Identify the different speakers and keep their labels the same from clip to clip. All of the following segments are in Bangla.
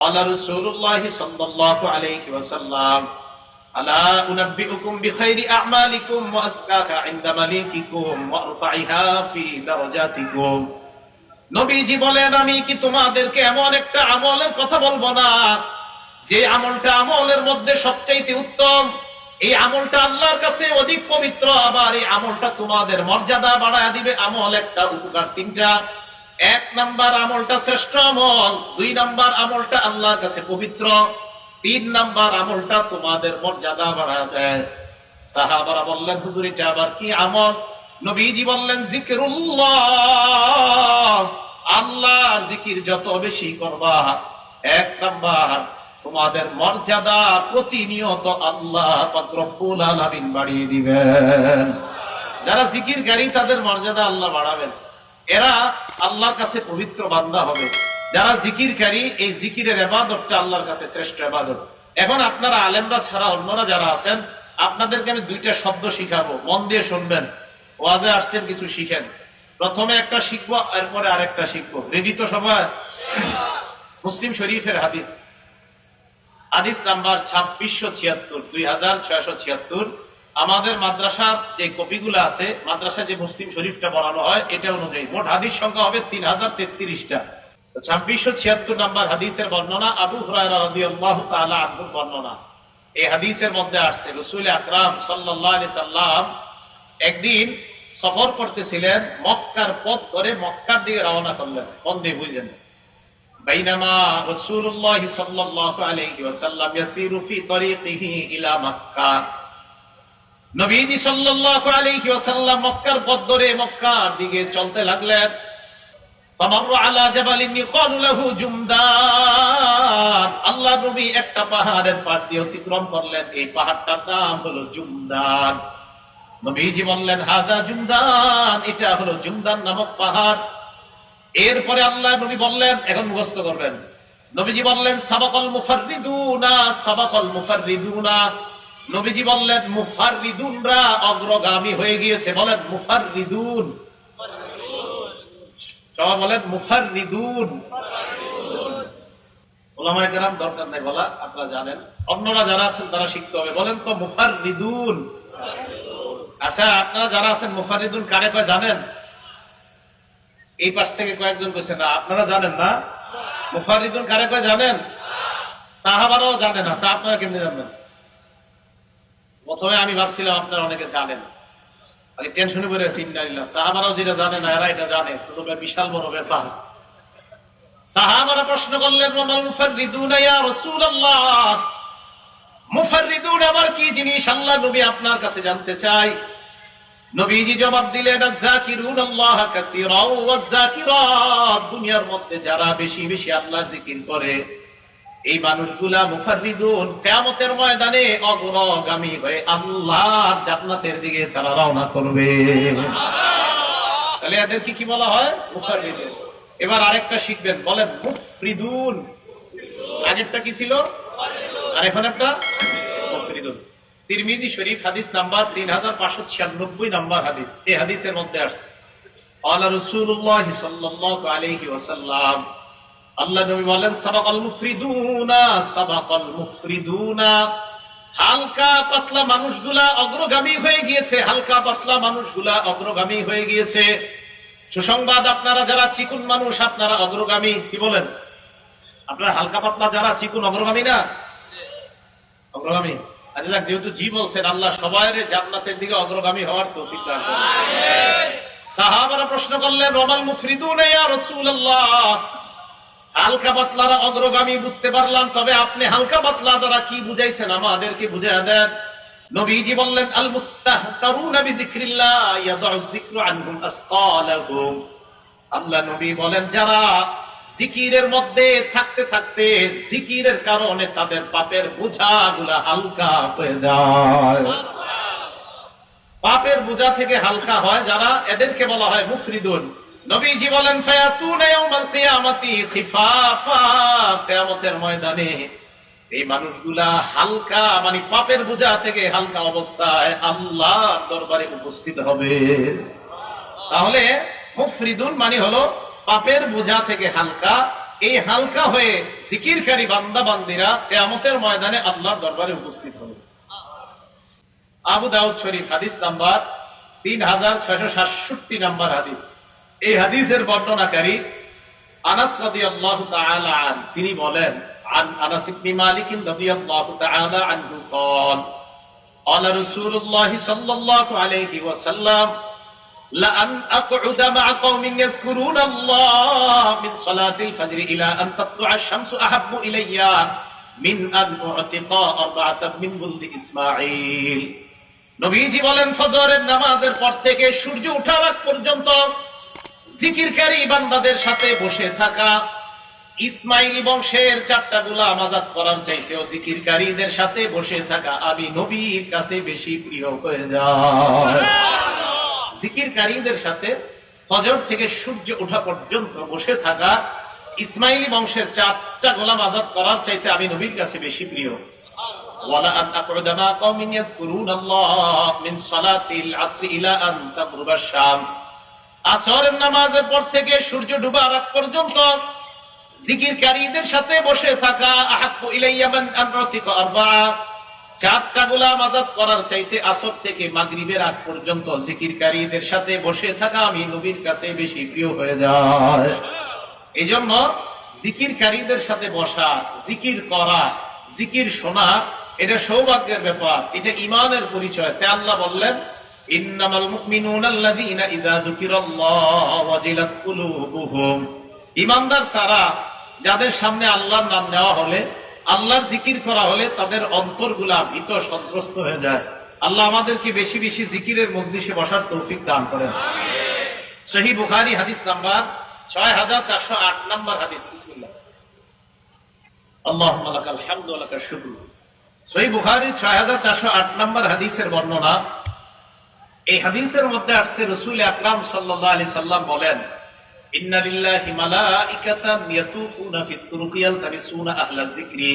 Speaker 1: قال رسول الله صلى الله عليه وسلم ألا أنبئكم بخير أعمالكم وأزكاها عند مليككم وأرفعها في درجاتكم। নবীজি বলেন, আমি কি তোমাদেরকে এমন একটা আমলের কথা বলবো না যে আমলটা আমলের মধ্যে সবচাইতে উত্তম, এই আমলটা আল্লাহর কাছে অধিক পবিত্র, আবার এই আমলটা তোমাদের মর্যাদা বাড়ায় দিবে। আমল একটা, উপকার তিনটা। এক নাম্বার আমলটা শ্রেষ্ঠ আমল, দুই নাম্বার আমলটা আল্লাহর কাছে পবিত্র, তিন নাম্বার আমলটা তোমাদের মর্যাদা বাড়ায় দেয়। সাহাবারা বললেন, হুজুর এটা আবার কি আমল? নবীজি বললেন, জিকিরুল্লাহ, আল্লাহর জিকির যত বেশি করবা, এক নাম্বার তোমাদের মর্যাদা প্রতিনিয়ত আল্লাহ পাক রব্বুল আলামিন বাড়িয়ে দিবেন। যারা জিকিরকারী তাদের মর্যাদা আল্লাহ বাড়াবেন, এরা আল্লাহর কাছে পবিত্র বান্দা হবে। যারা জিকিরকারী, এই জিকিরের ইবাদতটা আল্লাহর কাছে শ্রেষ্ঠ ইবাদত। এখন আপনারা আলেমরা ছাড়া অন্যরা যারা আছেন, আপনাদেরকে আমি দুইটা শব্দ শিখাবো, মন দিয়ে শুনবেন। ওয়াজে আসছেন, কিছু শিখেন। প্রথমে একটা শিখবো, এরপরে আরেকটা শিখবো। রেডি তো সবাই? মুসলিম শরীফের হাদিস, হাদিস নাম্বার 2676, 2676। আমাদের মাদ্রাসার যে কপিগুলো আছে, মাদ্রাসা যে মুসলিম শরীফটা পড়ানো হয়, এটা অনুযায়ী মোট হাদিস সংখ্যা হবে 3033টা। 2676 নাম্বার হাদিসের বর্ণনা, আবু হুরায়রা রাদিয়াল্লাহু তাআলা আনহুর বর্ণনা। এই হাদিসের মধ্যে আসছে, রাসূল আকরাম সাল্লাল্লাহু আলাইহি সাল্লাম একদিন সফর করতেছিলেন, মক্কার পথ ধরে মক্কার দিকে রওনা করলেন। কোন দিয়ে বুঝেন? বাইনামা রাসূলুল্লাহ সাল্লাল্লাহু আলাইহি ওয়াসাল্লাম ইয়াসিরু ফি তরিকিহি ইলা মক্কা। নবীজি সাল্লাল্লাহু আলাইহি ওয়াসাল্লাম মক্কার পথ ধরে মক্কার দিকে চলতে লাগলেন। ফামাররা আলা জাবালিন ইউকালু লাহু জুমদান। আল্লাহর নবী একটা পাহাড়ের পাড় দিয়ে অতিক্রম করলেন, এই পাহাড়টার নাম হলো জুমদান। নবীজি বললেন, হাযা জুমদান, এটা হলো জুমদান নামক পাহাড়। এরপরে আল্লাহ নবী বললেন, এখন মুখস্থ করবেন। নবীজি বললেন, সাবাকাল মুফাররিদুনা, সাবাকাল মুফাররিদুনা। নবীজি বললেন, মুফাররিদুনরা অগ্রগামী হয়ে গিয়েছে। বলেন মুফাররিদুন, সবাই বলেন মুফাররিদুন। ওলামায়ে কেরাম দরকার নাই বলা, আপনারা জানেন। অন্যরা যারা আছেন তারা শিখতে হবে। বলেন তো মুফাররিদুন। আচ্ছা, আপনারা যারা আছেন মুফাররিদুন কারে কয় জানেন? এই পাশ থেকে কয়েকজন কইছে না, আপনারা জানেন না মুফাররিদুন কারে কয় জানেন? সাহাবারাও জানে না, তা আপনারা কেমনে জানবেন? প্রথমে আমি ভাবছিলাম আপনারা অনেকে জানেন, আগে টেনশনে পড়ে গেছি। ইন্নালিল্লাহ, সাহাবারাও যেটা জানে না, এরা এটা জানে, তো বিশাল বড় ব্যাপার। সাহাবারা প্রশ্ন করলেন, ওয়ামাল মুফাররিদুনা ইয়া রাসূলুল্লাহ, মুফাররিদুন আবার কি জিনিস আল্লাহ নবী আপনার কাছে জানতে চাই। নবীজি জবাব দিলেন, আয-যাকিরুনাল্লাহ কাসীরা ওয়াজ-যাকিরাত, দুনিয়ার মধ্যে যারা বেশি বেশি আল্লাহর জিকির করে, এই মানুষগুলা মুফাররিদুন, কিয়ামতের ময়দানে অগ্রগামী হয়ে আল্লাহর জান্নাতের দিকে তারা রওনা করবে। তাহলে এদের কি বলা হয়? মুফাররিদুন। এবার আরেকটা শিখবেন, বলেন মুফরিদুন। আগেরটা কি ছিল? আর এখন একটা মুফরিদুন। তিরমিজি শরীফ হাদিস নাম্বার 3596 নাম্বার হাদিস। এই হাদিসের মধ্যে আসছে, ক্বালা রাসূলুল্লাহ সাল্লাল্লাহু আলাইহি ওয়াসাল্লাম, আল্লাহ নবী বলেন, সাবাকাল মুফরিদুনা, সাবাকাল মুফরিদুনা, হালকা পাতলা মানুষগুলা অগ্রগামী হয়ে গিয়েছে, হালকা পাতলা মানুষগুলা অগ্রগামী হয়ে গিয়েছে। সুসংবাদ, আপনারা যারা চিকুন মানুষ, আপনারা অগ্রগামী। কি বলেন? আপনারা হালকা পাতলা যারা চিকুন, অগ্রগামী না? অগ্রগামী। আল্লাহ যেহেতু জি বলছেন, আল্লাহ সবাইরে জান্নাতের দিকে অগ্রগামী হওয়ার তৌফিক দান করুন। সাহাবারা প্রশ্ন করলেন, ওয়ামাল মুফরিদুনা ইয়া রাসূলুল্লাহ, হালকা পাতলারা অগ্রগামী বুঝতে পারলাম, তবে আপনি হালকা পাতলা দ্বারা কি বুঝাইছেন আমাদেরকে বুঝিয়ে দেন। নবীজি বললেন, আল মুস্তাহতারুনা বিযিকরিল্লাহ ইয়াদউ যিকরু আনহুম আসকালাহুম। আল্লাহ নবী বলেন, যারা জিকিরের মধ্যে থাকতে থাকতে জিকিরের কারণে তাদের পাপের বোঝাগুলা হালকা হয়ে যায়, পাপের বোঝা থেকে হালকা হয় যারা, এদেরকে বলা হয় মুফরিদুন। নবীজি বলেন, ফায়াতুনা ইয়াউমাল কিয়ামাতি খিফাফা, কিয়ামতের ময়দানে এই মানুষগুলা হালকা, মানে পাপের বোঝা থেকে হালকা অবস্থায় আল্লাহর দরবারে উপস্থিত হবে। তাহলে মুফরিদুন মানে হলো পাপের বোঝা থেকে হালকা, এই হালকা হয়ে জিকিরকারী বান্দা বান্দিরা কিয়ামতের ময়দানে আল্লাহর দরবারে উপস্থিত হবে। আবু দাউদ শরীফ হাদিস নাম্বার 3667 নাম্বার হাদিস। এই হাদিসের বর্ণনাকারী আনাস রাদিয়াল্লাহু তাআলা আনহু, তিনি বলেন, عن أنس بن مالك رضي الله تعالى عنه قال قال رسول الله صلى الله عليه وسلم لأن أقعد مع قوم يذكرون الله من صلاة الفجر إلى أن تطلع الشمس أحب إلي من أن أعتق 4 من ولد إسماعيل। নবীজি বলেন, ফজরের নামাজের পর থেকে সূর্য ওঠার আগ পর্যন্ত জিকিরকারী বান্দাদের সাথে বসে থাকা ইসমাইলি বংশের 4টা গোলাম আযাদ করার চাইতেও জিকিরকারীদের সাথে বসে থাকা আমি নবীর কাছে বেশি প্রিয় হয়ে যায়। জিকিরকারীদের সাথে ফজর থেকে সূর্য ওঠা পর্যন্ত বসে থাকা ইসমাইলি বংশের 4টা গোলাম আযাদ করার চাইতে আমি নবীর কাছে বেশি প্রিয়। ওয়ালা আন আকুদা মা কওমিন ইয়াযকুরুনাল্লাহ মিন সালাতিল আসর ইলা আন তাগরুবা শামস। আসরের নামাজের পর থেকে সূর্য ডুবার আগ পর্যন্ত জিকিরকারীদের সাথে বসে থাকা আহাব্বু ইলাইয়া মান আনতিকা 4টা গোলাম আযাদ করার চাইতে আসর থেকে মাগরিবের আগ পর্যন্ত জিকিরকারীদের সাথে বসে থাকা আমি নবীর কাছে বেশি প্রিয় হয়ে যায়। এইজন্য জিকিরকারীদের সাথে বসা, জিকির করা, জিকির শোনা, এটা সৌভাগ্যের ব্যাপার, এটা ঈমানের পরিচয়। তাই আল্লাহ বললেন, ইন্নামাল মুমিনুনা আল্লাযীনা ইযা যুকিরাল্লাহু ওয়াজিলাত কুলুবুহুম। ঈমানদার তারা যাদের সামনে আল্লাহর নাম নেওয়া হলে, আল্লাহর জিকির করা হলে তাদের অন্তরগুলা ভীত সন্ত্রস্ত হয়ে যায়। আল্লাহ আমাদেরকে বেশি বেশি জিকিরের মজলিসে বসার তৌফিক দান করেন। সহিহ বুখারী হাদিস নাম্বার 6408 নাম্বার হাদিস। বিসমিল্লাহ। আল্লাহুম্মা লাকাল হামদু ওয়া লাকাশ শুকর। সহিহ বুখারী 6408 নাম্বার হাদিসের বর্ণনা। এই হাদিসের মধ্যে আসছে, রাসূল আকরাম সাল্লাল্লাহু আলাইহি সাল্লাম বলেন, ইন্না লিল্লাহি মালাইকাতান ইয়াতুফুনা ফিত তুরুকি ইয়ালতামিসুনা আহলা যিকরি।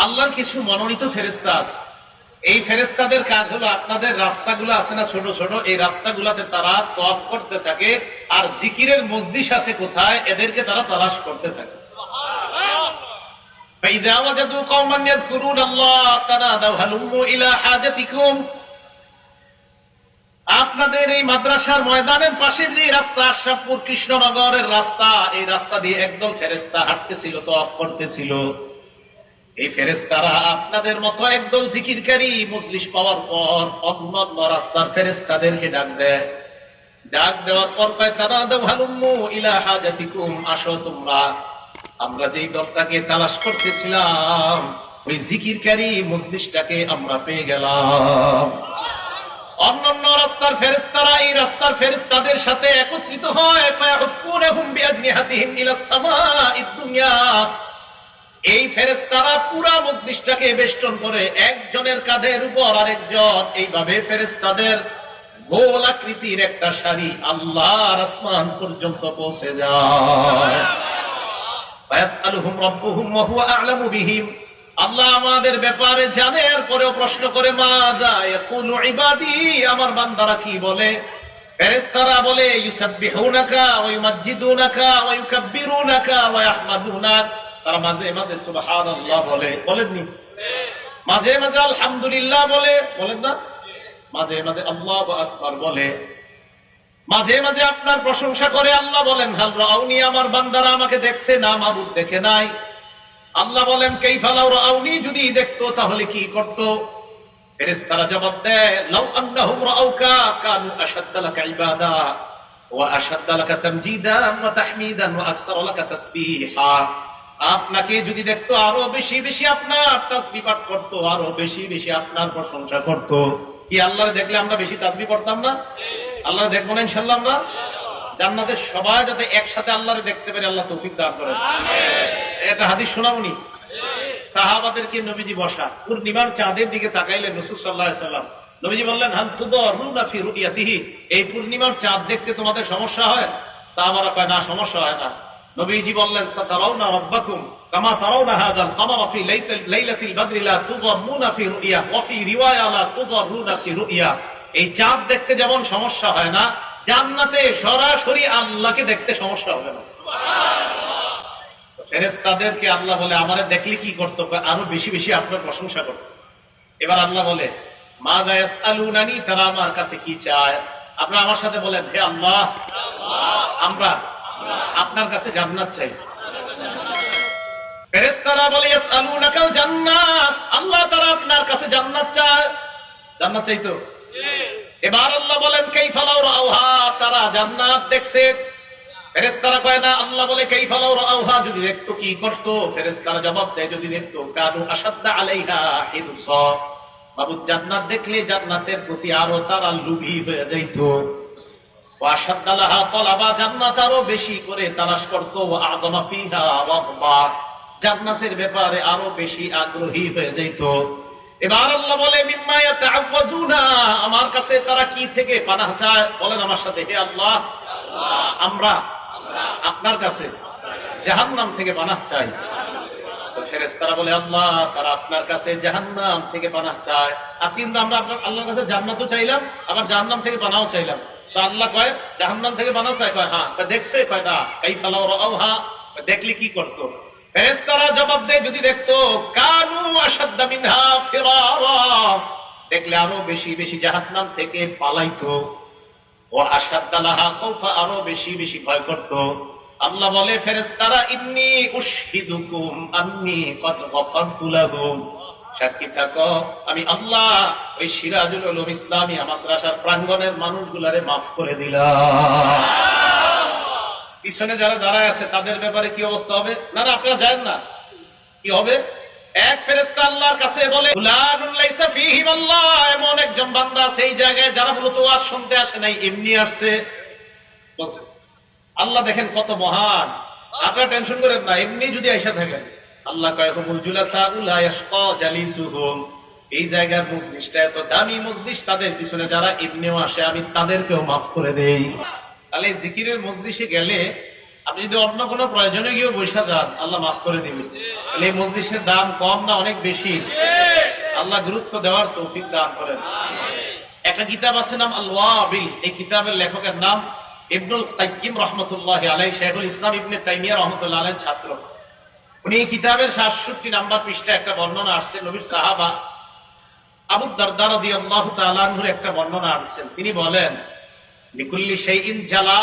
Speaker 1: আল্লাহর কিছু মনোনীত ফেরেশতা আছে। এই ফেরেশতাদের কাজ হলো আপনাদের রাস্তাগুলো আছে না ছোট ছোট, এই রাস্তাগুলোতে তারা তওয়াফ করতে থাকে, আর জিকিরের মজলিস আছে কোথায় এদেরকে তারা তালাশ করতে থাকে। ফাইযা ওয়াজাদু কওমান ইয়াযকুরুনাল্লাহ তানাদাউ হালুম্মু ইলা হাজাতিকুম। আপনাদের এই মাদ্রাসার ময়দানের পাশে যে রাস্তা, আশরাফপুর কৃষ্ণনগরের রাস্তা, এই রাস্তা দিয়ে একদল ফেরেশতা হাঁটতেছিল, তওয়াফ করতেছিল। এই ফেরেশতারা আপনাদের মতো একদল জিকিরকারী মজলিস পাওয়ার পর অন্য রাস্তার ফেরেশতাদেরকে ডাক দেয়। ডাক দেওয়ার পর কয়, তানাদাউ হালুম্মু ইলা হাজাতিকুম, আসো তোমরা, আমরা যেই দলটাকে তালাশ করতেছিলাম ওই জিকিরকারী মজলিসটাকে আমরা পেয়ে গেলাম। অন্যান্য রাস্তার ফেরেশতারা এই রাস্তার ফেরেশতাদের সাথে একত্রিত হয়, ফায়াহুফুনহুম বিআজনিহাতিহিম ইলাস সামাঈদ দুনিয়া। এই ফেরেশতারা পুরা মজলিসটাকে বেষ্টন করে একজনের কাঁধের উপর আরেকজন, এইভাবে ফেরেশতাদের গোল আকৃতির একটা সারি আল্লাহর আসমান পর্যন্ত পৌঁছে যায়। ফায়াসআলুহুম রাব্বুহুম ওয়া হুয়া আ'লামু বিহিম। আল্লাহ আমাদের ব্যাপারে জানে, আর পরেও প্রশ্ন করে, মাযা ইয়াকুলু ইবাদি, আমার বান্দারা কি বলে? ফেরেশতারা বলে, ইউসাব্বিহুনাকা ওয়া ইউমাজ্জিদুনাকা ওয়া ইউকাব্বিরুনাকা ওয়া ইয়াহমাদুনাক। তারা মাঝে মাঝে সুবহানাল্লাহ বলে, বলেননি? মাঝে মাঝে আলহামদুলিল্লাহ বলে, বলেন না? মাঝে মাঝে আল্লাহু আকবার বলে, মাঝে মাঝে আপনার প্রশংসা করে। আল্লাহ বলেন, হাল রাউনি, আমার বান্দারা আমাকে দেখছে না? মাবুদ দেখে নাই। আল্লাহ বলেন, কাইফা লাউ রাউনি, যদি দেখতো তাহলে কি করতো? ফেরেশতারা জবাব দেয়, লাউ আন্নাহুম রাউকা কানু আশাদ্দা লাকা ইবাদা ওয়া আশাদ্দা লাকা তামজিদান ওয়া তাহমিদান ওয়া আকসার লাকা তাসবিহা। আপনাকে যদি দেখতো আরো বেশি বেশি আপনার তাসবিহ পাঠ করতো, আরো বেশি বেশি আপনার প্রশংসা করতো। কি আল্লাহরে দেখলে আমরা বেশি তাসবিহ পড়তাম না? আল্লাহরে দেখবো না ইনশাআল্লাহ আমরা? জান্নাতের সবাই যাতে একসাথে আল্লাহরে দেখতে পারে, আল্লাহ তৌফিক দান করেন। একটা হাদিস শোনাবনি? সাহাবাদেরকে নবীজি বসা, পূর্ণিমার চাঁদের দিকে তাকাইলেন রাসূল সাল্লাল্লাহু আলাইহি ওয়াসাল্লাম। নবীজি বললেন, হাল তুদারুনা ফি রুইয়াতিহি, এই পূর্ণিমার চাঁদ দেখতে তোমাদের সমস্যা হয়? সাহাবারা কয়, না, সমস্যা হয় না। নবীজি বললেন, সাতারাউনা রাব্বাকুম কামা তারাউনা হাযাল কামারা ফি লাইলাতিল বদরি লা তুযাম্মুনা ফি রুইয়া ওয়া ফি রিওয়ায়া লা তুযাররুনা ফি রুইয়া। এই চাঁদ দেখতে যেমন সমস্যা হয় না, জান্নাতে সরাসরি আল্লাহকে দেখতে সমস্যা হবে না। ফেরেশতাদেরকে আল্লাহ বলে আমারে দেখলে কি করতো, আরো বেশি বেশি আপনার প্রশংসা করতো। এবার আল্লাহ বলে মাযা ইয়াসআলুনানি, তারা আমার কাছে কি চায়? আপনারা আমার সাথে বলেন, হে আল্লাহ, আমরা আপনার কাছে জান্নাত চাই। ফেরেশতারা বলে ইয়াসআলুনাকাল জান্নাত, আল্লাহ তারা আপনার কাছে জান্নাত চায়। জান্নাত চাইতো। এবার আল্লাহ বলেন কাইফা লাউ রাউহা, তারা জান্নাত দেখছে। ফেরেশতারা কয় না, আল্লাহ বলে কাইফা লাউ রাউহা, যদি দেখতো কি করতো? ফেরেশতারা জবাব দেয় যদি দেখতো কানু আশাদ্দা আলাইহা হিরসা, বাবু জান্নাত দেখলে জান্নাতের প্রতি আরো তারা লোভী হয়ে যাইতো। ওয়া আশাদ্দা লাহা তালাবা, জান্নাত আরো বেশি করে তালাশ করতো। ওয়া আযমা ফিহা রাগবা, জান্নাতের ব্যাপারে আরো বেশি আগ্রহী হয়ে যাইতো। এবার আল্লাহ বলে মিম্মা ইয়াতাআওয়াজুনা, আমার কাছে তারা কি থেকে পানাহ চায়? বলেন আমার সাথে, হে আল্লাহ, আমরা আপনার কাছে জাহান্নাম থেকে পানাহ চাই। তো ফেরেশতারা বলে আল্লাহ তারা আপনার কাছে জাহান্নাম থেকে পানাহ চায়। আজকে কিন্তু আমরা আপনার আল্লাহর কাছে জান্নাতও চাইলাম, আবার জাহান্নাম থেকে পানাহও চাইলাম। তো আল্লাহ কয় জাহান্নাম থেকে পানাহ চায়? কয় হ্যাঁ। দেখছে? কয় না। কাইফা লাউ রাউহা, দেখলে কি করতো? ফেরেশতারা জবাব দেয় যদি দেখতো কানু আশাদ্দা মিনহা ফিরারা, দেখলে আরো বেশি বেশি জাহান্নাম থেকে পালাইতো। ওয়া আশাদ্দা লাহা খাউফা, আরো বেশি বেশি ভয় করতো। আল্লাহ বলে ফেরেশতারা ইন্নী উশহিদুকুম আন্নী কদ গফারতু লাহুম, সাক্ষী থাকো আমি আল্লাহ ওই সিরাজুল উলুম ইসলামিয়া মাদ্রাসার প্রাঙ্গণের মানুষগুলারে মাফ করে দিলাম। পিছনে যারা দাঁড়ায় আছে তাদের ব্যাপারে কি অবস্থা হবে? না না, আপনারা জানেন না কি হবে। এক ফেরেশতা আল্লাহর কাছে বলে ফুলানুন লাইসা ফীহি আল্লাহ, এমন একজন বান্দা আছে এই জায়গায় যারা মূলত ওয়াজ শুনতে আসে নাই, এমনি আসছে। বলছে আল্লাহ দেখেন কত মহান, আপনারা টেনশন করেন না, এমনি যদি আইসা থাকেন। আল্লাহ কয় হুমুল জুলাসা লা ইয়াশকা জালিসুহুম, এই জায়গার মজলিসটা এত দামি মজলিস, তাদের পিছনে যারা এমনিও আসে আমি তাদেরকেও মাফ করে দেই। তাহলে জিকিরের মজলিসে গেলে আপনি যদি অন্য কোনো প্রয়োজনে গিয়ে বসে যান, আল্লাহ মাফ করে দিবেন। তাহলে এই মজলিসের দাম কম না অনেক বেশি? আল্লাহ গুরুত্ব দেওয়ার তৌফিক দান করেন। একটা কিতাব আছে নাম আল ওয়াবিল, এই কিতাবের লেখকের নাম ইবনুল কাইয়্যিম রাহমাতুল্লাহি আলাইহি, শাইখুল ইসলাম ইবনে তাইমিয়া রাহমাতুল্লাহি আলাইহির ছাত্র। উনি এই কিতাবের 67 নম্বর পৃষ্ঠায় একটা বর্ণনা আসছে, নবীর সাহাবা আবু দারদা রাদিয়াল্লাহু তাআলা আনহুর একটা বর্ণনা আসছেন। তিনি বলেন লিকুল্লি শাইইন জালা,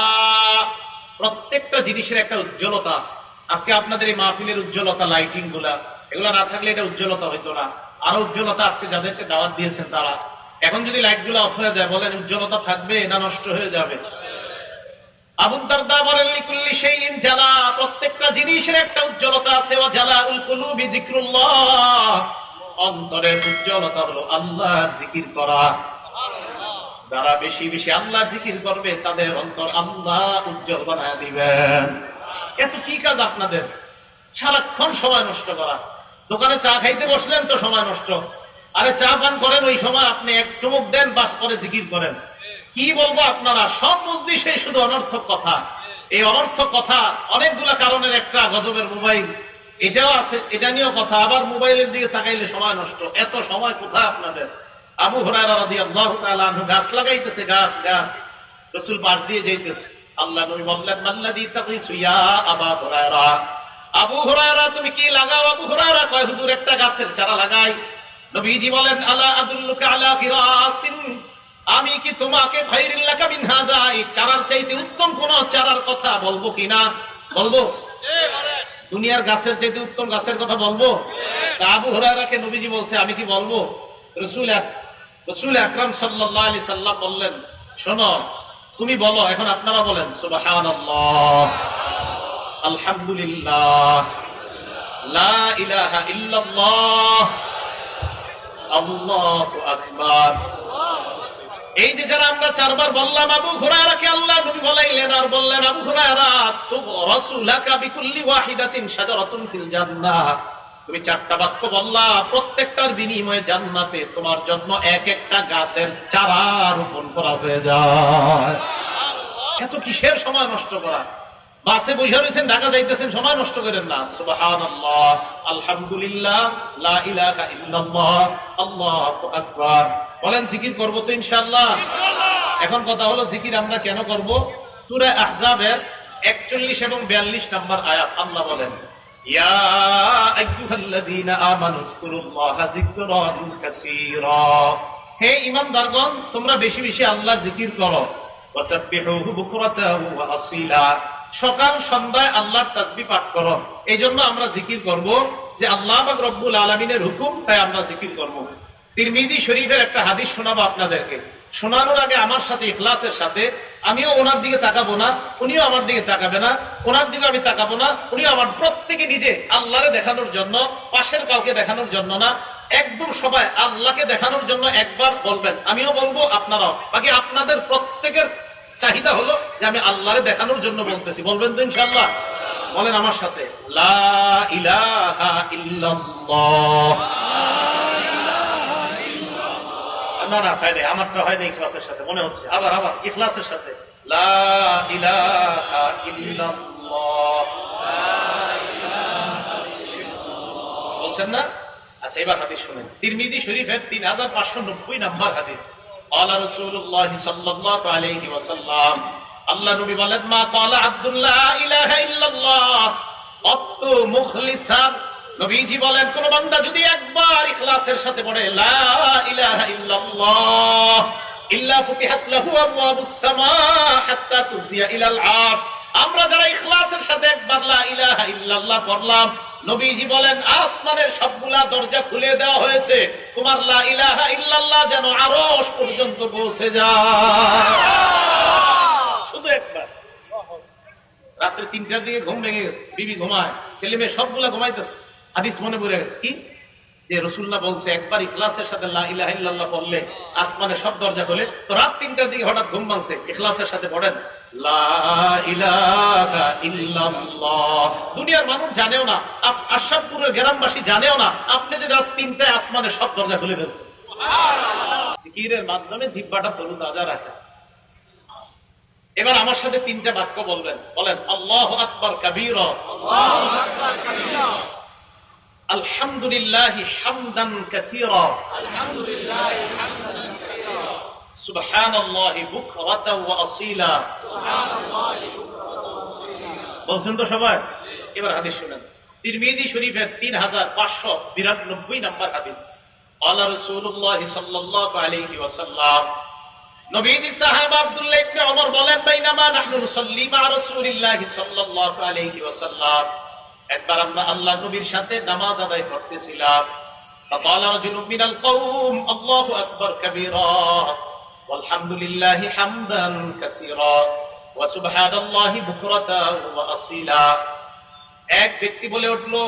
Speaker 1: প্রত্যেকটা জিনিসের একটা উজ্জ্বলতা আছে। আজকে আপনাদের এই মাহফিলের উজ্জ্বলতা, লাইটিং গুলা, এগুলা না থাকলে এটা উজ্জ্বলতা হইতো না। আরো উজ্জ্বলতা আজকে যাদেরকে দাওয়াত দিয়েছেন তারা, এখন যদি লাইট গুলো অফ হয়ে যায় বলেন উজ্জ্বলতা থাকবে না নষ্ট হয়ে যাবে? আবু দারদা বলেন লিকুল্লি শাইইন জালা, প্রত্যেকটা জিনিসের একটা উজ্জ্বলতা আছে। ওয়া জালাউল কুলুবি যিকরুল্লাহ, অন্তরের উজ্জ্বলতা হলো আল্লাহর জিকির করা। যারা বেশি বেশি আল্লাহর জিকির করবে তাদের অন্তর আল্লাহ উজ্জ্বল বানায় দিবেন। এত কি কাজ আপনাদের? সারাক্ষণ সময় নষ্ট করা। দোকানে চা খাইতে বসলেন তো সময় নষ্ট, আরে চা পান করেন, ওই সময় আপনি এক চুমুক দেন, বাস পরে জিকির করেন। কি বলবো আপনারা, সব মজলিসে শুধু অনর্থক কথা। এই অনর্থক কথা অনেকগুলা কারণের একটা গজবের মোবাইল, এটাও আছে, এটা নিয়েও কথা। আবার মোবাইলের দিকে তাকাইলে সময় নষ্ট। এত সময় কোথায় আপনাদের? আবু হুরায়রা রাদিয়াল্লাহু তাআলা আনহু গাছ লাগাইতেছে, গাছ গাছ, রাসূল পাশ দিয়ে যাইতেছে। আল্লাহ নবী বললেন মাল্লাযী তাগিসু ইয়া আবু হুরায়রা, আবু হুরায়রা তুমি কি লাগাও? আবু হুরায়রা কয় হুজুর একটা গাছের চারা লাগাই। নবীজি বলেন আলা আদুল্লুকা আলা কিরাসিন, আমি কি তোমাকে খায়রিল লাকা মিন হাদা, এই চারার চাইতে উত্তম কোন চারার কথা বলবো কিনা? বলবো? দুনিয়ার গাছের চাইতে উত্তম গাছের কথা বলবো? আবু হুরায়রাকে নবীজি বলছে আমি কি বলবো? রাসূল আকরাম সাল্লাল্লাহু আলাইহি সাল্লাম বললেন শোনো তুমি বলো। এখন আপনারা বলেন সুবহানাল্লাহ, আলহামদুলিল্লাহ, লা ইলাহা ইল্লাল্লাহ, আল্লাহু আকবার। এই যে যারা আমরা চারবার বললাম, আবু হুরায়রাকে আল্লাহ নবী বলাইলেন আর বললেন আবু হুরায়রা তুরাসুলাকা বিকুল্লি ওয়াহিদাতিন শাজারাতুন ফিল জান্নাহ, তুমি চারটা বাক্য বললা, প্রত্যেকটার বিনিময়ে জান্নাতে তোমার জন্য এক একটা গাছের চারা রোপণ করা হয়ে যায়। এত কিসের সময় নষ্ট করা? বাসে বসে রয়েছেন, ঢাকা যাইতেছেন, সময় নষ্ট করেন না। সুবহানাল্লাহ, আলহামদুলিল্লাহ, লা ইলাহা ইল্লাল্লাহ, আল্লাহু আকবার বলেন। জিকির করব তো ইনশাআল্লাহ। এখন কথা হলো জিকির আমরা কেন করব? সূরা আহজাবের 41 এবং 42 নম্বর আয়াত আল্লাহ বলেন ইয়া আইয়ুহাল্লাযীনা আমানু যকুরুল্লাহা যিকরান কাসীরা, হে ঈমানদারগণ তোমরা বেশি বেশি আল্লাহর জিকির করো। ওয়াসাব্বিহুহু বুকরাতাও ওয়া আসীলা, সকাল সন্ধ্যায় আল্লাহর তাসবিহ পাঠ করো। এই জন্য আমরা জিকির করব যে আল্লাহ পাক রব্বুল আলামিনের হুকুম, তাই আমরা জিকির করব। তিরমিজি শরীফের একটা হাদিস শোনাবো আপনাদেরকে। শোনানোর আগে আমার সাথে ইখলাসের সাথে, আমিও ওনার দিকে তাকাবো না, উনিও আমার দিকে তাকাবে না, ওনার দিকে আমি তাকাবো না, উনিও আমার, প্রত্যেকে নিজে আল্লাহরে দেখানোর জন্য, পাশের কাউকে দেখানোর জন্য না, একদম সবাই আল্লাহকে দেখানোর জন্য একবার বলবেন, আমিও বলবো আপনারাও। বাকি আপনাদের প্রত্যেকের চাহিদা হলো যে আমি আল্লাহরে দেখানোর জন্য বলতেছি। বলবেন তো ইনশাআল্লাহ? বলেন আমার সাথে, লা ইলাহা ইল্লাল্লাহ। না না, হয় নাই, আমারটা হয় না ইখলাসের সাথে, মনে হচ্ছে। আবার আবার ইখলাসের সাথে, লা ইলাহা ইল্লাল্লাহ। বলছেন না? আচ্ছা, এবার হাদিস শুনেন। তিরমিজি শরীফের 3590 নম্বর হাদিস। ক্বালা রাসূলুল্লাহ সাল্লাল্লাহু আলাইহি ওয়াসাল্লাম, আল্লাহ নবী বলেন, মা ক্বালা আব্দুল্লাহ ইলাহা ইল্লাল্লাহ কত মুখলিসান, নবীজি বলেন কোন বান্দা যদি একবার ইখলাসের সাথে পড়ে লা ইলাহা ইল্লাল্লাহ ইল্লা ফুতিহাত লাহু আবওয়াবুস সামা হাত্তা তুজিয়া ইলাল আরশ, আমরা যারা ইখলাসের সাথে একবার লা ইলাহা ইল্লাল্লাহ পড়লাম, নবীজি বলেন আসমানের সবগুলা দরজা খুলে দেওয়া হয়েছে, তোমার লা ইলাহা ইল্লাল্লাহ যেন আরশ পর্যন্ত পৌঁছে যায়। শুধু একবার। রাত্রে 3টার দিকে ঘুম ভেঙে গেছে, বিবি ঘুমায়, ছেলে মেয়ে সবগুলা ঘুমাইতেছে, হাদিস মনে পড়ে গেছে কি, যে রাসূলুল্লাহ বলছে একবার ইখলাসের সাথে লা ইলাহা ইল্লাল্লাহ পড়লে আসমানের সব দরজা খোলে। তো রাত 3টার দিকে হঠাৎ ঘুম ভাঙছে, ইখলাসের সাথে পড়েন লা ইলাহা ইল্লাল্লাহ। দুনিয়ার মানুষ জানেও না, আশরাফপুরের গ্রামবাসী জানেও না আপনি যে রাত 3টায় আসমানের সব দরজা খুলে ফেলছেন। জিকিরের মাধ্যমে জিহ্বাটা তরুতাজা রাখা। এবার আমার সাথে 3টা বাক্য বলবেন, বলেন আল্লাহু আকবার কাবীরা, আল্লাহু আকবার কাবীরা, আলহামদুলিল্লাহি হামদান কাসীরা, আলহামদুলিল্লাহি হামদান কাসীরা, সুবহানাল্লাহি বুকরাতাও ওয়া আসীলা, সুবহানাল্লাহি বুকরাতাও ওয়া আসীলা। বলছেন তো সবাই? এবার হাদিস শুনেন। তিরমিজি শরীফের 3592 নম্বর হাদিস। ক্বালা রাসূলুল্লাহ সাল্লাল্লাহু আলাইহি ওয়াসাল্লাম, নবীজি সাহাবা আব্দুল্লাহ ইবনে ওমর বলেন, বাইনামা নাহনু নুসাল্লি মা রাসূলিল্লাহি সাল্লাল্লাহু আলাইহি ওয়াসাল্লাম, একবার আমরা আল্লাহ নবীর সাথে নামাজ আদায় করতেছিলাম। ফাকালা রাজুলুম মিনাল কওম আল্লাহু আকবার কাবীরা ওয়ালহামদুলিল্লাহি হামদান কাসীরা ওয়া সুবহানাল্লাহি বুকরাতাও ওয়া আসীলা। এক ব্যক্তি বলে উঠলো,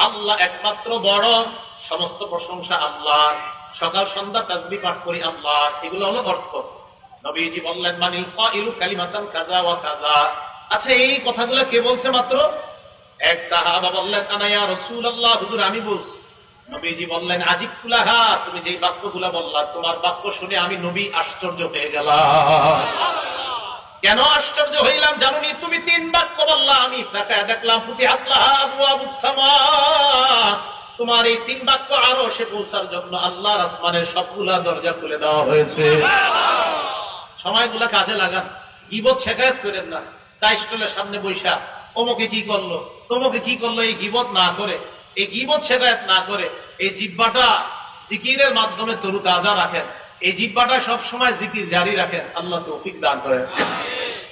Speaker 1: আল্লাহ একমাত্র বড়, সমস্ত প্রশংসা আল্লাহ, সকাল সন্ধ্যা তাসবিহ পাঠ করি আল্লাহ। এগুলো হলো অর্থ। নবীজি বললেন, মানিল কাইলু কালিমাতান কাযা ওয়া কাযা। আচ্ছা, এই কথাগুলো কে বলছে মাত্র? এক সাহাবা বললেন, আনা ইয়া রাসূলুল্লাহ, হুজুর আমি বলছি। নবীজি বললেন, আজিবুলাহা, তুমি যে বাক্যগুলো বললা, তোমার বাক্য শুনে আমি নবী আশ্চর্য হয়ে গেলাম। কেন আশ্চর্য হইলাম জানুনি? তুমি 3 বাক্য বললা, আমি তাকায় দেখলাম ফুতিহাত লাহা আবওয়াবুস সামা, তোমার এই 3 বাক্য আরশে পৌঁছার জন্য আল্লাহর আসমানের সবগুলা দরজা খুলে দেওয়া হয়েছে। সময়গুলা কাজে লাগান, গীবত শেখায়ত করেন না। চা স্টলের সামনে বৈশা অমুকে কি করলো, তোমাকে কি করলো, এই গীবত না করে, এই গীবত শেখায়ত না করে, এই জিহ্বাটা জিকিরের মাধ্যমে তরুতাজা রাখেন। এই জিহ্বাটা সব সময় জিকির জারি রাখেন। আল্লাহ তৌফিক দান করেন।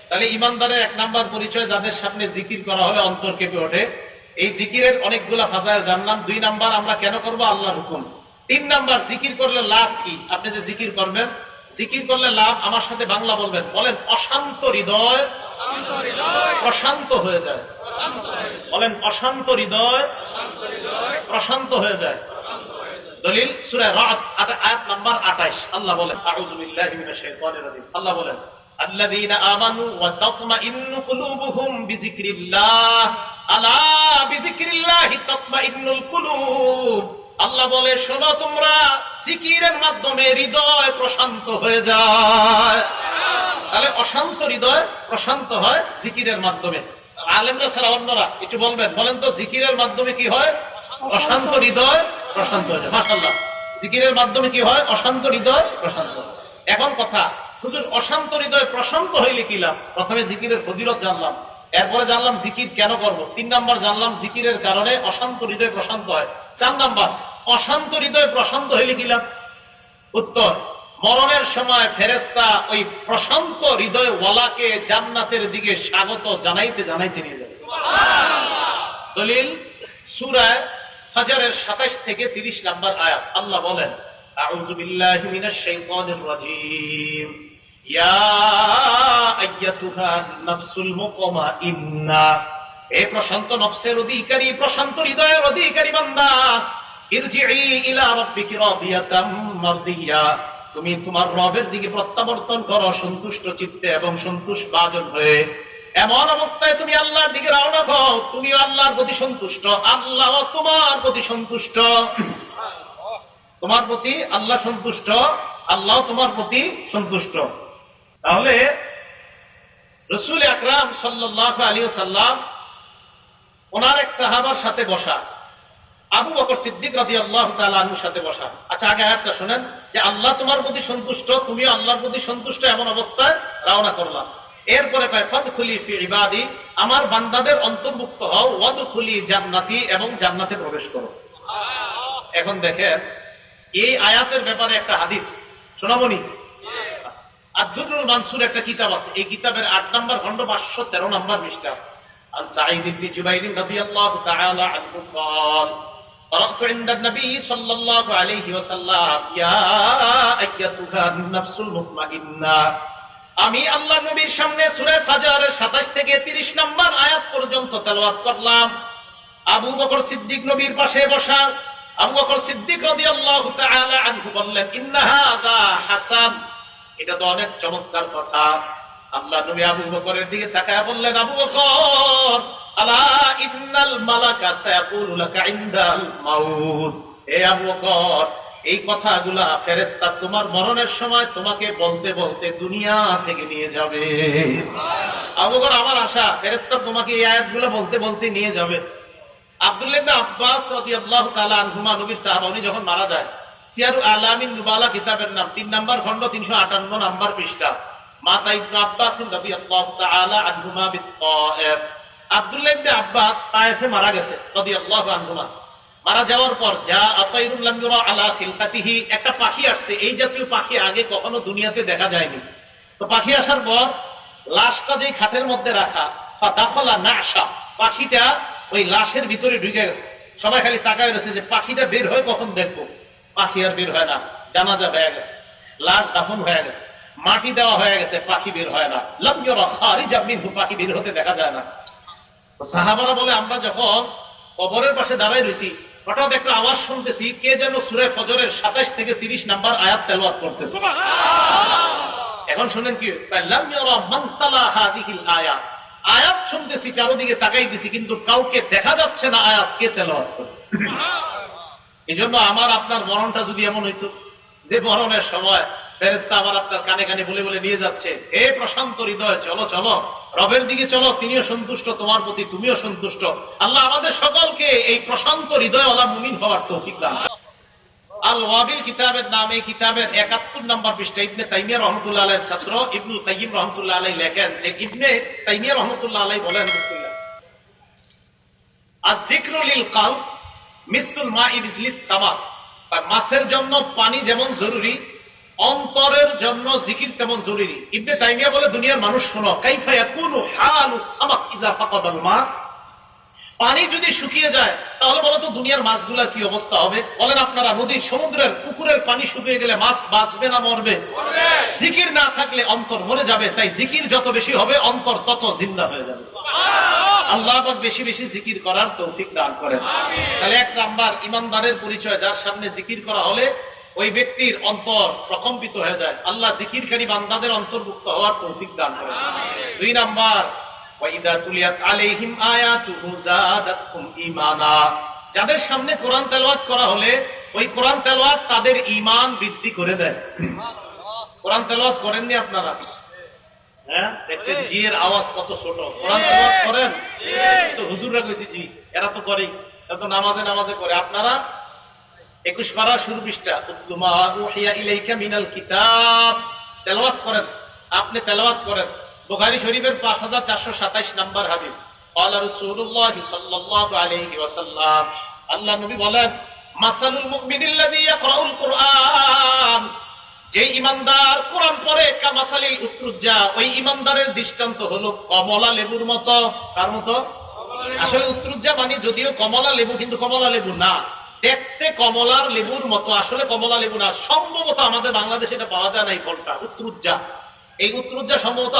Speaker 1: তাহলে ইমানদারের 1 নাম্বার পরিচয়, যাদের সামনে জিকির করা হলে অন্তর কেঁপে ওঠে। এই জিকিরের অনেকগুলা ফাজাইল জানলাম। 2 নাম্বার, আমরা কেন করব? আল্লাহর হুকুম। 3 নাম্বার, জিকির করলে লাভ কি? আপনি যে জিকির করবেন, জিকির করলে লাভ, আমার সাথে বাংলা বলবেন, বলেন অশান্ত হৃদয় প্রশান্ত হয়ে যায়। বলেন অশান্ত হৃদয় প্রশান্ত হয়ে যায়। দলিল সূরা রাদ আয়াত নাম্বার 28। আল্লাহ বলেন, আউযু বিল্লাহি মিনাশ শাইতানির রাজিম। আল্লাহ বলেন, আল্লাযীনা আমানু ওয়া তাতমাইন্নু কুলুবুহুম বিযিকরিল্লাহ, আলা বিযিকরিল্লাহি তাতমাইন্নুল কুলুব। আল্লাহ বলে, শোনো তোমরা, জিকিরের মাধ্যমে হৃদয় প্রশান্ত হয়ে যায়। তাহলে অশান্ত হৃদয় প্রশান্ত হয় জিকিরের মাধ্যমে। আলেমরা ছাড়া অন্যরা একটু বলবেন, বলেন তো জিকিরের মাধ্যমে কি হয়? অশান্ত হৃদয় প্রশান্ত হয়ে যায়। মাশাআল্লাহ, জিকিরের মাধ্যমে কি হয়? অশান্ত হৃদয় প্রশান্ত। এখন কথা, হুজুর অশান্ত হৃদয় প্রশান্ত হইলে কি লাভ? প্রথমে জিকিরের ফজিলত জানলাম, এরপরে জানলাম জিকির কেন করব। 3 নাম্বার জানলাম জিকিরের কারণে অশান্ত হৃদয় প্রশান্ত হয়। 4 নাম্বার, অশান্ত হৃদয় প্রশান্ত হইলে কি লাভ? উত্তর, মরণের সময় ফেরেশতা ওই প্রশান্ত হৃদয় ওয়ালাকে জান্নাতের দিকে স্বাগত জানাইতে জানাইতে নিয়ে যাবে। দলিল সূরা ফাজরের 27 থেকে 30 নাম্বার আয়াত। আল্লাহ বলেন, আউযু বিল্লাহি মিনাশ শাইতানির রাজীম, ইয়া আইয়াতুহান নাফসুল মুতমাইন্না, হে প্রশান্ত নফসের অধিকারী, প্রশান্ত হৃদয়ের অধিকারী বান্দা, ইরজিই ইলা রাব্বিকি রাদিয়াতাম মারদিয়া, তুমি তোমার রবের দিকে প্রত্যাবর্তন করো সন্তুষ্ট চিত্তে এবং সন্তুষ্ট বাজন হয়ে। এমন অবস্থায় তুমি আল্লাহর দিকে রওনা হও, তুমি আল্লাহর প্রতি সন্তুষ্ট, আল্লাহ তোমার প্রতি সন্তুষ্ট। তোমার প্রতি আল্লাহ সন্তুষ্ট, আল্লাহ তোমার প্রতি সন্তুষ্ট। তাহলে রাসূল আকরাম সাল্লাল্লাহু আলাইহি ওয়াসাল্লাম ওনার এক সাহাবার সাথে বসা, আবু বকর সিদ্দিক রাদিয়াল্লাহু তাআলা আনহুর সাথে বসা। আচ্ছা, আগে আয়াতটা শুনেন যে আল্লাহ তোমার প্রতি সন্তুষ্ট, তুমিও আল্লাহর প্রতি সন্তুষ্ট, এমন অবস্থায় রওনা করলাম। এরপরে কয় ফাদখুলি ফি ইবাদি, আমার বান্দাদের অন্তর্ভুক্ত হও, ওয়াদখুলি জান্নাতি, এবং জান্নাতে প্রবেশ করো। এখন দেখেন এই আয়াতের ব্যাপারে একটা হাদিস শোনাবনি। আদ-দুররুল মানসুর একটা কিতাব আছে, এই কিতাবের 8 নম্বর খণ্ড 513 নম্বর পৃষ্ঠা। আন সাঈদ ইবনে জুবাইর রাদিয়াল্লাহু তাআলা আনহু قال قرأت عند النبي صلى الله عليه وسلم يا أيتها النفس المطمئنة, আমি আল্লাহ নবীর সামনে সূরা ফাজরের 27 থেকে 30 নম্বর আয়াত পর্যন্ত তেলাওয়াত করলাম। আবু বকর সিদ্দিক নবীর পাশে বসা। আবু বকর সিদ্দিক রাদিয়াল্লাহু তাআলা আনহু বললেন, ইন্না হাযা হাসান, এটা তো অনেক চমৎকার কথা। আল্লাহ নবী আবু বকরের দিকে তাকায় বললেন, আবু বকর, আলা ইন্নাল মালাকা সায়াকুলু লাকা ইনদাল মাউত, হে আবু বকর, এই কথাগুলা ফেরেশতা তোমার মরণের সময় তোমাকে বলতে বলতে দুনিয়া থেকে নিয়ে যাবে। আবু বকর, আমার আশা ফেরেশতা তোমাকে এই আয়াতগুলো বলতে বলতে নিয়ে যাবে। আব্দুল্লাহ ইবনে আব্বাস রাদিয়াল্লাহু তাআলা আনহুমা, নবীর সাহাবা, উনি যখন মারা যায়, সিয়ারু আলামিন নুবালা কিতাবের নাম 3 নম্বর খণ্ড 358 নম্বর পৃষ্ঠা। মাতা ইবনে আব্বাস রাদিয়াল্লাহু তাআলা আনহুমা বিত-তায়েফ, আব্দুল্লাহ ইবনে আব্বাস তায়েফে মারা গেছে রাদিয়াল্লাহু আনহুমা। মারা যাওয়ার পর যা আতাইরুল লাম ইউরা আলা খিলকাতিহি, একটা পাখি আসছে, এই জাতীয় পাখি আগে কখনো দুনিয়াতে দেখা যায়নি। তো পাখি আসার পর লাশটা যেই খাটের মধ্যে রাখা, ফাদাখালা নাশা, পাখিটা ওই লাশের ভিতরে ঢুকে গেছে। সবাই খালি তাকায় রয়েছে যে পাখিটা বের হয় কখন দেখবো। পাখি আর বের হয় না, জানাজা হয়ে গেছে, লাশ দাফন হয়ে গেছে, মাটি দেওয়া হয়ে গেছে, পাখি বের হয় না। লাম ইউরা খারিজা মিনহু, পাখি বের হতে দেখা যায় না। সাহাবারা বলে, আমরা যখন কবরের পাশে দাঁড়ায় রয়েছি, হঠাৎ একটা আওয়াজ শুনতেছি, কে যেন সূরা ফজরের 27 থেকে 30 নাম্বার আয়াত তেলাওয়াত করতেছে। এখন শুনেন কি, লাম ইউরা মান তালা হাযিহিল আয়াত, আয়াত শুনতেছি, চারদিকে তাকাই দিছি, কিন্তু কাউকে দেখা যাচ্ছে না আয়াত কে তেলাওয়াত করে। এই জন্য আমার আপনার মরণটা যদি এমন হইতো যে মরণের সময় ফেরেশতা আমার আপনার কানে কানে বলে বলে নিয়ে যাচ্ছে, হে প্রশান্ত হৃদয়, চলো চলো রবের দিকে চলো, তিনিও সন্তুষ্ট তোমার প্রতি, তুমিও সন্তুষ্ট। আল্লাহ আমাদের সকলকে এই প্রশান্ত হৃদয়ওয়ালা মুমিন হওয়ার তৌফিক দান। আল ওয়াবিল কিতাবের নাম, এই কিতাবের 71 নম্বর পৃষ্ঠা ইবনে তাইমিয়া রাহমাতুল্লাহ আলাইহির ছাত্র ইবনুল কাইয়িম রাহমাতুল্লাহ আলাইহি লেখেন যে, ইবনে তাইমিয়া রাহমাতুল্লাহ আলাইহি বলেন, আয-যিকরু লিল কলব মিসলুল মা'i লিস সামা, মাছের জন্য পানি যেমন জরুরি, অন্তরের জন্য জিকির তেমন জরুরি। ইবনে তাইমিয়া বলে, দুনিয়ার মানুষ শোনো, কাইফা ইয়াকুনু হালুস সামাক ইযা ফাকাদাল মা, পানি যদি শুকিয়ে যায় তাহলে বলো তো দুনিয়ার মাছগুলোর কি অবস্থা হবে? বলেন আপনারা, নদীর, সমুদ্রের, পুকুরের পানি শুকিয়ে গেলে মাছ বাঁচবে না মরবে? জিকির না থাকলে অন্তর মরে যাবে। তাই জিকির যত বেশি হবে অন্তর তত জিন্দা হয়ে যাবে। আল্লাহ পাক বেশি বেশি জিকির করার তৌফিক দান করেন। তাহলে 1 নাম্বার ইমানদারের পরিচয়, যার সামনে জিকির করা হলে ওই ব্যক্তির অন্তর প্রকম্পিত হয়ে যায়। আল্লাহ জিকিরকারী বান্দাদের অন্তর্ভুক্ত হওয়ার তৌফিক দান করেন। 2 নাম্বার, ওয়াইদা তুলিয়াত আলাইহিম আয়াতুহু যাদাতহুম ঈমানা, যাদের সামনে কোরআন তেলাওয়াত করা হলে ওই কোরআন তেলাওয়াত তাদের ঈমান বৃদ্ধি করে দেয়। কোরআন তেলাওয়াত করেননি আপনারা? হ্যাঁ, দেখছেন জি এর আওয়াজ কত ছোট। কোরআন তেলাওয়াত করেন? তো হুজুররা কইছি জি, এরা তো করে, এরা তো নামাজে নামাজে করে। আপনারা 21 পারা শুরু পৃষ্ঠা, উতলু মা উহিয়া ইলাইকা মিনাল কিতাব, তেলাওয়াত করেন। আপনি তেলাওয়াত করেন, বুখারী শরীফের 5427 নম্বর হাদিস, ক্বালা রাসূলুল্লাহ সাল্লাল্লাহু আলাইহি ওয়াসাল্লাম, আল্লাহ নবী বলেন, মাসালুল মুমিনিল্লাযী ইয়াকরাউল কুরআন, যে ইমানদার কোরআন পড়ে, কামাসালিল উত্রুজ্জা, ওই ইমানদারের দৃষ্টান্ত হলো কমলা লেবুর মতো। কার মতো? আসলে উত্রুজ্জা মানে যদিও কমলা লেবু, কিন্তু কমলা লেবু না, দেখতে কমলার লেবুর মতো, আসলে কমলা লেবু না। সম্ভবত আমাদের বাংলাদেশে এটা পাওয়া যায় না, এই ফলটা উত্রুজ্জা। এই উত্তরুজ্জা সম্ভবত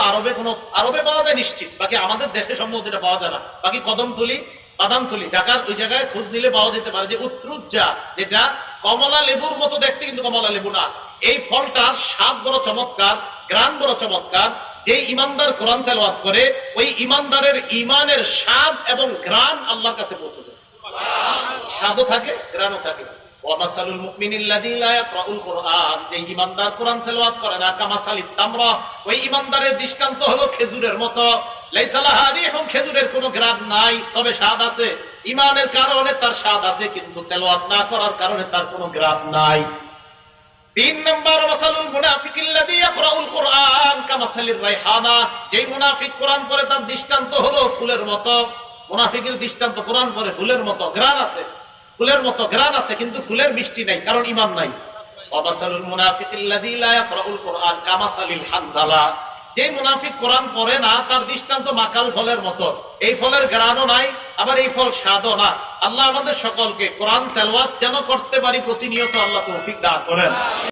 Speaker 1: আরবে পাওয়া যায় নিশ্চিত, বাকি আমাদের দেশে সম্ভবত এটা পাওয়া যায় না। বাকি কদমতলি, বাদামতলি, ঢাকার ওই জায়গায় খোঁজ নিলে পাওয়া যেতে পারে যে উত্তরুজ্জা, যেটা কমলা লেবুর মতো দেখতে কিন্তু কমলা লেবু না। এই ফলটার স্বাদ বড় চমৎকার, ঘ্রাণ বড় চমৎকার। যে ইমানদার কোরআন তেলাওয়াত করে, ওই ইমানদারের ইমানের স্বাদ এবং ঘ্রাণ আল্লাহর কাছে পৌঁছে যায়। স্বাদও থাকে, ঘ্রাণও থাকে। ওয়ামাসালুল মুমিনিল্লাযী লা ইয়াকরাউল কুরআন, যে ইমানদার কোরআন তেলাওয়াত করে না, কামাসালিত তামরা, ওই ইমানদারের দৃষ্টান্ত হলো খেজুরের মতো। লাইসা লাহা রিহুন, খেজুরের কোনো ঘ্রাণ নাই, তবে স্বাদ আছে। ঈমানের কারণে তার স্বাদ আছে, কিন্তু তেলাওয়াত না করার কারণে তার কোনো ঘ্রাণ নাই। 3 নম্বর, মাসালুল মুনাফিকিল্লাযী ইয়াকরাউল কুরআন কামাসালির রাইহানা, যে মুনাফিক কোরআন পড়ে তার দৃষ্টান্ত হলো ফুলের মতো। মুনাফিকের দৃষ্টান্ত, কোরআন পড়ে ফুলের মতো, ঘ্রাণ আছে, ফুলের মতো ঘ্রাণ আছে, কিন্তু ফুলের মিষ্টি নাই, কারণ ঈমান নাই। ওয়ামাসালুল মুনাফিকিল্লাযী লা ইয়াকরাউল কুরআন কামাসালিল হানজালা, যে মুনাফিক কোরআন পড়ে না, তার দৃষ্টান্ত মাকাল ফলের মতো। এই ফলের ঘ্রাণও নাই, আবার এই ফল স্বাদও না। আল্লাহ আমাদের সকলকে কোরআন তেলাওয়াত যেন করতে পারি প্রতিনিয়ত, আল্লাহ তৌফিক দান করেন।